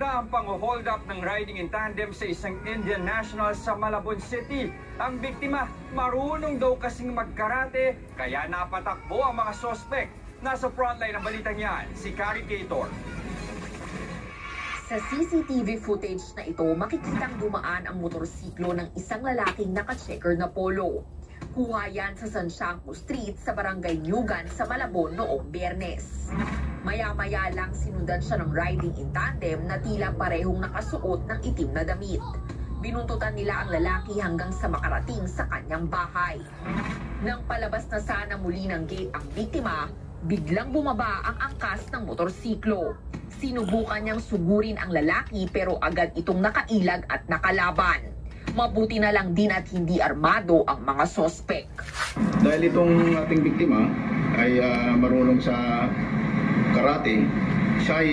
Ang pang-hold up ng riding in tandem sa isang Indian national sa Malabon City. Ang biktima, marunong daw kasing magkarate, kaya napatakbo ang mga sospek. Nasa frontline ng balitang yan, si Carrie Cator. Sa CCTV footage na ito, makikitang dumaan ang motorsiklo ng isang lalaking naka-checker na polo. Kuha yan sa San Shankmo Street sa Barangay Nyugan sa Malabon noong Biyernes. Maya-maya lang sinundan siya ng riding in tandem na tila parehong nakasuot ng itim na damit. Binuntutan nila ang lalaki hanggang sa makarating sa kanyang bahay. Nang palabas na sana muli ng gate ang biktima, biglang bumaba ang angkas ng motorsiklo. Sinubukan niyang sugurin ang lalaki pero agad itong nakailag at nakalaban. Mabuti na lang din at hindi armado ang mga sospek. Dahil itong ating biktima ay marunong sa karate, siya ay